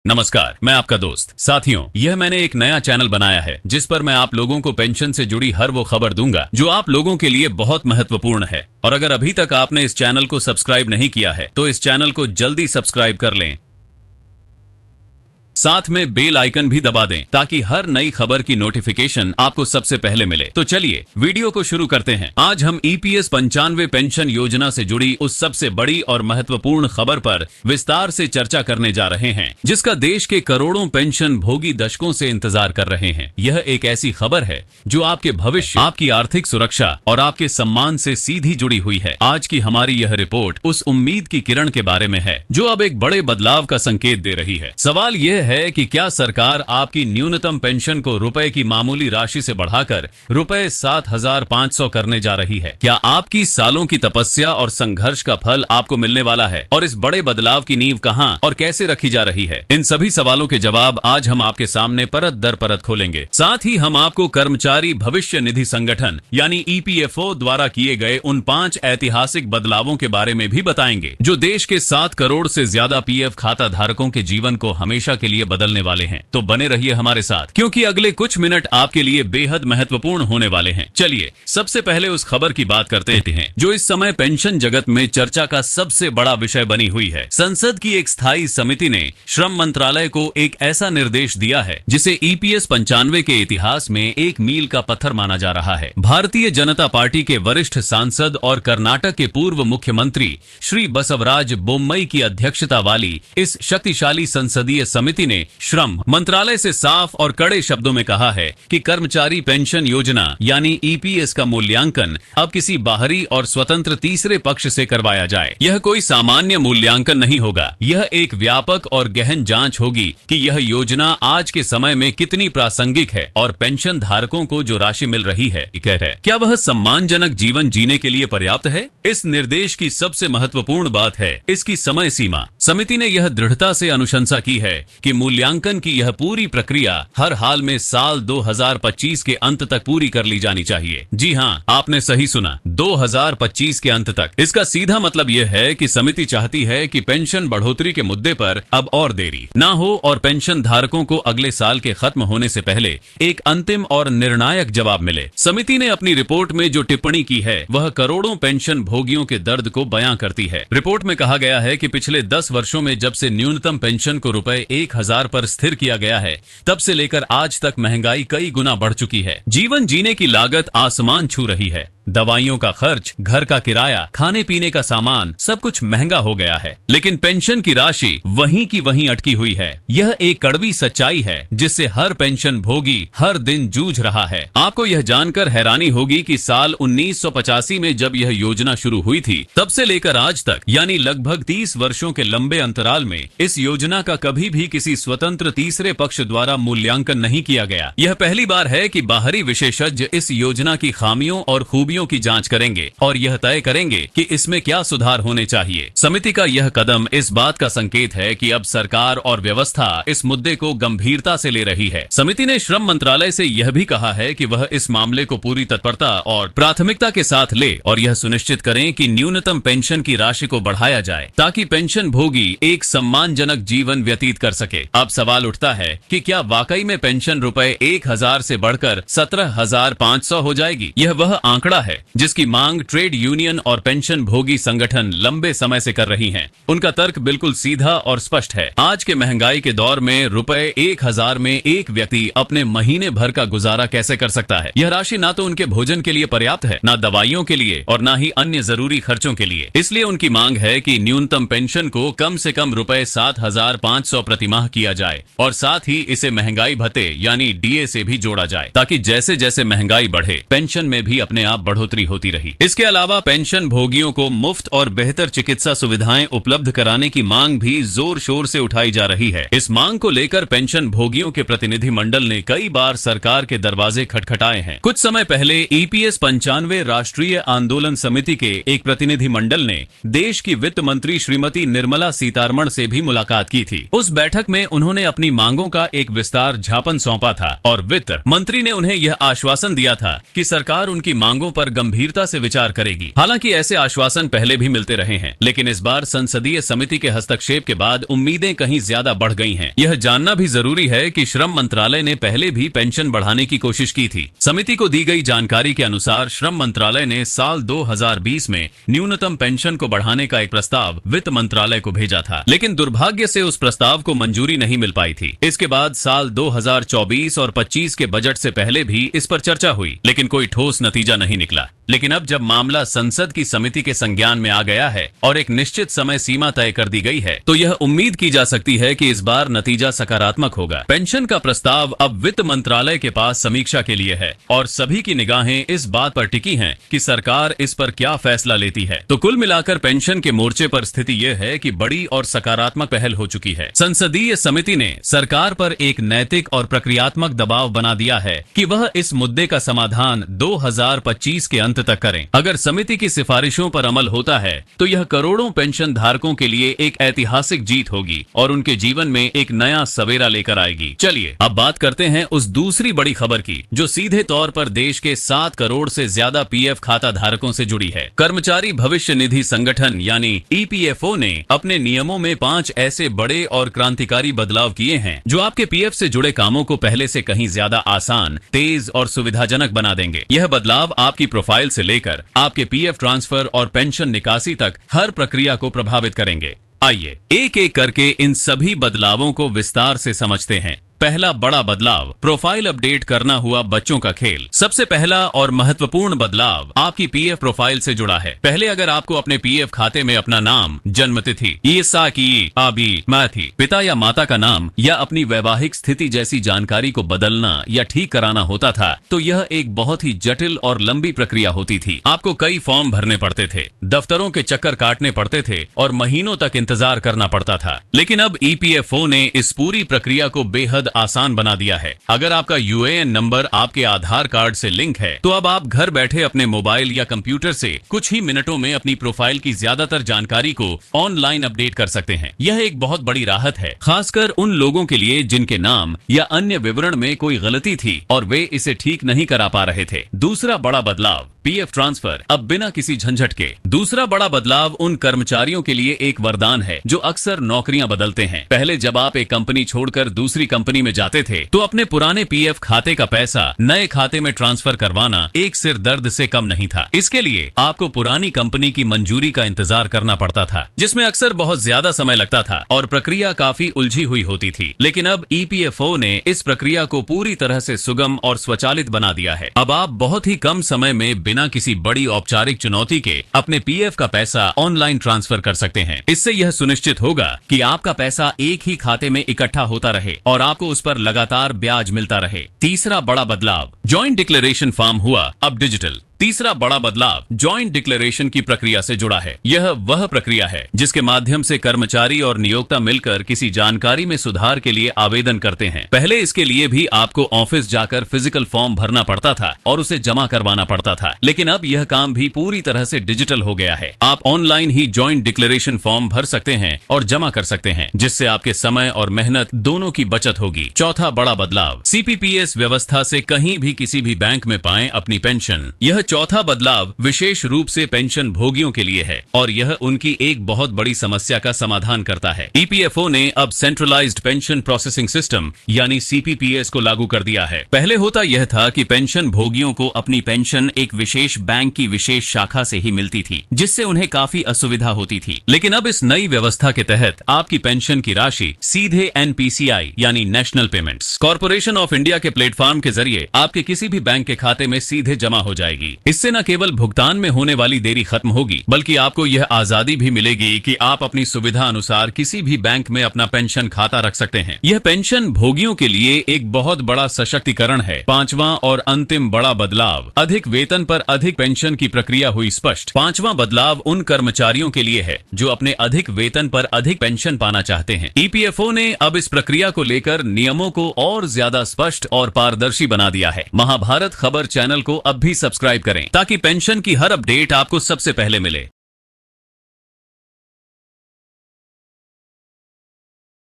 नमस्कार, मैं आपका दोस्त। साथियों, यह मैंने एक नया चैनल बनाया है जिस पर मैं आप लोगों को पेंशन से जुड़ी हर वो खबर दूंगा जो आप लोगों के लिए बहुत महत्वपूर्ण है। और अगर अभी तक आपने इस चैनल को सब्सक्राइब नहीं किया है तो इस चैनल को जल्दी सब्सक्राइब कर लें। साथ में बेल आइकन भी दबा दें ताकि हर नई खबर की नोटिफिकेशन आपको सबसे पहले मिले। तो चलिए वीडियो को शुरू करते हैं। आज हम ईपीएस 95 पेंशन योजना से जुड़ी उस सबसे बड़ी और महत्वपूर्ण खबर पर विस्तार से चर्चा करने जा रहे हैं जिसका देश के करोड़ों पेंशन भोगी दशकों से इंतजार कर रहे हैं। यह एक ऐसी खबर है जो आपके भविष्य, आपकी आर्थिक सुरक्षा और आपके सम्मान से सीधी जुड़ी हुई है। आज की हमारी यह रिपोर्ट उस उम्मीद की किरण के बारे में है जो अब एक बड़े बदलाव का संकेत दे रही है। सवाल यह है कि क्या सरकार आपकी न्यूनतम पेंशन को रुपए की मामूली राशि से बढ़ाकर रुपए 7,500 करने जा रही है? क्या आपकी सालों की तपस्या और संघर्ष का फल आपको मिलने वाला है? और इस बड़े बदलाव की नींव कहां और कैसे रखी जा रही है? इन सभी सवालों के जवाब आज हम आपके सामने परत दर परत खोलेंगे। साथ ही हम आपको कर्मचारी भविष्य निधि संगठन यानी ईपीएफओ द्वारा किए गए उन 5 ऐतिहासिक बदलावों के बारे में भी बताएंगे जो देश के 7 करोड़ से ज्यादा पीएफ खाता धारकों के जीवन को हमेशा के लिए बदलने वाले हैं। तो बने रहिए हमारे साथ क्योंकि अगले कुछ मिनट आपके लिए बेहद महत्वपूर्ण होने वाले हैं। चलिए सबसे पहले उस खबर की बात करते हैं जो इस समय पेंशन जगत में चर्चा का सबसे बड़ा विषय बनी हुई है। संसद की एक स्थायी समिति ने श्रम मंत्रालय को एक ऐसा निर्देश दिया है जिसे ईपीएस 95 के इतिहास में एक मील का पत्थर माना जा रहा है। भारतीय जनता पार्टी के वरिष्ठ सांसद और कर्नाटक के पूर्व मुख्यमंत्री श्री बसवराज बोम्मई की अध्यक्षता वाली इस शक्तिशाली संसदीय समिति ने श्रम मंत्रालय से साफ और कड़े शब्दों में कहा है कि कर्मचारी पेंशन योजना यानी ईपीएस का मूल्यांकन अब किसी बाहरी और स्वतंत्र तीसरे पक्ष से करवाया जाए। यह कोई सामान्य मूल्यांकन नहीं होगा, यह एक व्यापक और गहन जांच होगी कि यह योजना आज के समय में कितनी प्रासंगिक है और पेंशन धारकों को जो राशि मिल रही है क्या वह सम्मानजनक जीवन जीने के लिए पर्याप्त है। इस निर्देश की सबसे महत्वपूर्ण बात है इसकी समय सीमा। समिति ने यह दृढ़ता से अनुशंसा की है कि मूल्यांकन की यह पूरी प्रक्रिया हर हाल में साल 2025 के अंत तक पूरी कर ली जानी चाहिए। जी हाँ, आपने सही सुना, 2025 के अंत तक। इसका सीधा मतलब यह है कि समिति चाहती है कि पेंशन बढ़ोतरी के मुद्दे पर अब और देरी ना हो और पेंशन धारकों को अगले साल के खत्म होने से पहले एक अंतिम और निर्णायक जवाब मिले। समिति ने अपनी रिपोर्ट में जो टिप्पणी की है वह करोड़ों पेंशन भोगियों के दर्द को बयां करती है। रिपोर्ट में कहा गया है कि पिछले 10 वर्षों में जब से न्यूनतम पेंशन को रुपए 1,000 पर स्थिर किया गया है तब से लेकर आज तक महंगाई कई गुना बढ़ चुकी है। जीवन जीने की लागत आसमान छू रही है। दवाइयों का खर्च, घर का किराया, खाने पीने का सामान, सब कुछ महंगा हो गया है, लेकिन पेंशन की राशि वहीं की वहीं अटकी हुई है। यह एक कड़वी सच्चाई है जिससे हर पेंशन भोगी हर दिन जूझ रहा है। आपको यह जानकर हैरानी होगी कि साल 1985 में जब यह योजना शुरू हुई थी तब से लेकर आज तक यानी लगभग 30 वर्षों के लंबे अंतराल में इस योजना का कभी भी किसी स्वतंत्र तीसरे पक्ष द्वारा मूल्यांकन नहीं किया गया। यह पहली बार है कि बाहरी विशेषज्ञ इस योजना की खामियों और खूबियों की जांच करेंगे और यह तय करेंगे कि इसमें क्या सुधार होने चाहिए। समिति का यह कदम इस बात का संकेत है कि अब सरकार और व्यवस्था इस मुद्दे को गंभीरता से ले रही है। समिति ने श्रम मंत्रालय से यह भी कहा है कि वह इस मामले को पूरी तत्परता और प्राथमिकता के साथ ले और यह सुनिश्चित करें कि न्यूनतम पेंशन की राशि को बढ़ाया जाए ताकि पेंशन भोगी एक सम्मानजनक जीवन व्यतीत कर सके। अब सवाल उठता है कि क्या वाकई में पेंशन रुपए 1,000 से बढ़कर 17,500 हो जाएगी? यह वह आंकड़ा है जिसकी मांग ट्रेड यूनियन और पेंशन भोगी संगठन लंबे समय से कर रही हैं। उनका तर्क बिल्कुल सीधा और स्पष्ट है। आज के महंगाई के दौर में रुपए 1,000 में एक व्यक्ति अपने महीने भर का गुजारा कैसे कर सकता है? यह राशि ना तो उनके भोजन के लिए पर्याप्त है, ना दवाइयों के लिए और ना ही अन्य जरूरी खर्चों के लिए। इसलिए उनकी मांग है कि न्यूनतम पेंशन को कम से कम रुपए 7,500 प्रतिमाह किया जाए और साथ ही इसे महंगाई भत्ते यानी डीए से भी जोड़ा जाए ताकि जैसे जैसे महंगाई बढ़े पेंशन में भी अपने आप बढ़ोतरी होती रही। इसके अलावा पेंशन भोगियों को मुफ्त और बेहतर चिकित्सा सुविधाएं उपलब्ध कराने की मांग भी जोर शोर से उठाई जा रही है। इस मांग को लेकर पेंशन भोगियों के प्रतिनिधि मंडल ने कई बार सरकार के दरवाजे खटखटाए हैं। कुछ समय पहले ईपीएस 95 राष्ट्रीय आंदोलन समिति के एक प्रतिनिधि मंडल ने देश की वित्त मंत्री श्रीमती निर्मला सीतारमण से भी मुलाकात की थी। उस बैठक में में उन्होंने अपनी मांगों का एक विस्तार ज्ञापन सौंपा था और वित्त मंत्री ने उन्हें यह आश्वासन दिया था कि सरकार उनकी मांगों पर गंभीरता से विचार करेगी। हालांकि ऐसे आश्वासन पहले भी मिलते रहे हैं, लेकिन इस बार संसदीय समिति के हस्तक्षेप के बाद उम्मीदें कहीं ज्यादा बढ़ गई हैं। यह जानना भी जरूरी है कि श्रम मंत्रालय ने पहले भी पेंशन बढ़ाने की कोशिश की थी। समिति को दी गई जानकारी के अनुसार श्रम मंत्रालय ने साल 2020 में न्यूनतम पेंशन को बढ़ाने का एक प्रस्ताव वित्त मंत्रालय को भेजा था, लेकिन दुर्भाग्य से उस प्रस्ताव को मंजूरी नहीं मिल पाई थी। इसके बाद साल 2024 और 25 के बजट से पहले भी इस पर चर्चा हुई, लेकिन कोई ठोस नतीजा नहीं निकला। लेकिन अब जब मामला संसद की समिति के संज्ञान में आ गया है और एक निश्चित समय सीमा तय कर दी गई है, तो यह उम्मीद की जा सकती है कि इस बार नतीजा सकारात्मक होगा। पेंशन का प्रस्ताव अब वित्त मंत्रालय के पास समीक्षा के लिए है और सभी की निगाहें इस बात पर टिकी हैं कि सरकार इस पर क्या फैसला लेती है। तो कुल मिलाकर पेंशन के मोर्चे पर स्थिति यह है कि बड़ी और सकारात्मक पहल हो चुकी है। संसदीय समिति ने सरकार पर एक नैतिक और प्रक्रियात्मक दबाव बना दिया है कि वह इस मुद्दे का समाधान 2025 के अंत तक करें। अगर समिति की सिफारिशों पर अमल होता है तो यह करोड़ों पेंशन धारकों के लिए एक ऐतिहासिक जीत होगी और उनके जीवन में एक नया सवेरा लेकर आएगी। चलिए अब बात करते हैं उस दूसरी बड़ी खबर की, जो सीधे तौर पर देश के 7 करोड़ से ज्यादा पीएफ खाता धारकों से जुड़ी है। कर्मचारी भविष्य निधि संगठन यानी ईपीएफओ ने अपने नियमों में 5 ऐसे बड़े और क्रांतिकारी बदलाव किए हैं जो आपके पीएफ से जुड़े कामों को पहले से कहीं ज्यादा आसान, तेज और सुविधाजनक बना देंगे। यह बदलाव आपकी प्रोफाइल से लेकर आपके पीएफ ट्रांसफर और पेंशन निकासी तक हर प्रक्रिया को प्रभावित करेंगे। आइए एक एक करके इन सभी बदलावों को विस्तार से समझते हैं। पहला बड़ा बदलाव, प्रोफाइल अपडेट करना हुआ बच्चों का खेल। सबसे पहला और महत्वपूर्ण बदलाव आपकी पीएफ प्रोफाइल से जुड़ा है। पहले अगर आपको अपने पीएफ खाते में अपना नाम, जन्म तिथि, ईसा की आबी मैथी, पिता या माता का नाम या अपनी वैवाहिक स्थिति जैसी जानकारी को बदलना या ठीक कराना होता था, तो यह एक बहुत ही जटिल और लंबी प्रक्रिया होती थी। आपको कई फॉर्म भरने पड़ते थे, दफ्तरों के चक्कर काटने पड़ते थे और महीनों तक इंतजार करना पड़ता था। लेकिन अब ईपीएफओ ने इस पूरी प्रक्रिया को बेहद आसान बना दिया है। अगर आपका यूएएन नंबर आपके आधार कार्ड से लिंक है, तो अब आप घर बैठे अपने मोबाइल या कंप्यूटर से कुछ ही मिनटों में अपनी प्रोफाइल की ज्यादातर जानकारी को ऑनलाइन अपडेट कर सकते हैं। यह एक बहुत बड़ी राहत है, खासकर उन लोगों के लिए जिनके नाम या अन्य विवरण में कोई गलती थी और वे इसे ठीक नहीं करा पा रहे थे। दूसरा बड़ा बदलाव, पीएफ ट्रांसफर अब बिना किसी झंझट के। दूसरा बड़ा बदलाव उन कर्मचारियों के लिए एक वरदान है जो अक्सर नौकरियां बदलते हैं। पहले जब आप एक कंपनी छोड़कर दूसरी कंपनी में जाते थे, तो अपने पुराने पीएफ खाते का पैसा नए खाते में ट्रांसफर करवाना एक सिर दर्द से कम नहीं था। इसके लिए आपको पुरानी कंपनी की मंजूरी का इंतजार करना पड़ता था, जिसमें अक्सर बहुत ज्यादा समय लगता था और प्रक्रिया काफी उलझी हुई होती थी। लेकिन अब ईपीएफओ ने इस प्रक्रिया को पूरी तरह से सुगम और स्वचालित बना दिया है। अब आप बहुत ही कम समय में बिना किसी बड़ी औपचारिक चुनौती के अपने पीएफ का पैसा ऑनलाइन ट्रांसफर कर सकते हैं। इससे यह सुनिश्चित होगा कि आपका पैसा एक ही खाते में इकट्ठा होता रहे और आपको उस पर लगातार ब्याज मिलता रहे। तीसरा बड़ा बदलाव, जॉइंट डिक्लेरेशन फॉर्म हुआ अब डिजिटल। तीसरा बड़ा बदलाव जॉइंट डिक्लेरेशन की प्रक्रिया से जुड़ा है। यह वह प्रक्रिया है जिसके माध्यम से कर्मचारी और नियोक्ता मिलकर किसी जानकारी में सुधार के लिए आवेदन करते हैं। पहले इसके लिए भी आपको ऑफिस जाकर फिजिकल फॉर्म भरना पड़ता था और उसे जमा करवाना पड़ता था, लेकिन अब यह काम भी पूरी तरह से डिजिटल हो गया है। आप ऑनलाइन ही जॉइंट डिक्लेरेशन फॉर्म भर सकते हैं और जमा कर सकते हैं, जिससे आपके समय और मेहनत दोनों की बचत होगी। चौथा बड़ा बदलाव, सीपीपीएस व्यवस्था से कहीं भी किसी भी बैंक में पाएं अपनी पेंशन। यह चौथा बदलाव विशेष रूप से पेंशन भोगियों के लिए है और यह उनकी एक बहुत बड़ी समस्या का समाधान करता है। ईपीएफओ ने अब सेंट्रलाइज्ड पेंशन प्रोसेसिंग सिस्टम यानी सीपीपीएस को लागू कर दिया है। पहले होता यह था कि पेंशन भोगियों को अपनी पेंशन एक विशेष बैंक की विशेष शाखा से ही मिलती थी, जिससे उन्हें काफी असुविधा होती थी। लेकिन अब इस नई व्यवस्था के तहत आपकी पेंशन की राशि सीधे एनपीसीआई यानी national payments corporation of India के प्लेटफॉर्म के जरिए आपके किसी भी बैंक के खाते में सीधे जमा हो जाएगी। इससे न केवल भुगतान में होने वाली देरी खत्म होगी, बल्कि आपको यह आजादी भी मिलेगी कि आप अपनी सुविधा अनुसार किसी भी बैंक में अपना पेंशन खाता रख सकते हैं। यह पेंशन भोगियों के लिए एक बहुत बड़ा सशक्तिकरण है। पांचवा और अंतिम बड़ा बदलाव, अधिक वेतन पर अधिक पेंशन की प्रक्रिया हुई स्पष्ट। पांचवा बदलाव उन कर्मचारियों के लिए है जो अपने अधिक वेतन पर अधिक पेंशन पाना चाहते हैं। ईपीएफओ ने अब इस प्रक्रिया को लेकर नियमों को और ज्यादा स्पष्ट और पारदर्शी बना दिया है। महाभारत खबर चैनल को अब भी सब्सक्राइब करें ताकि पेंशन की हर अपडेट आपको सबसे पहले मिले।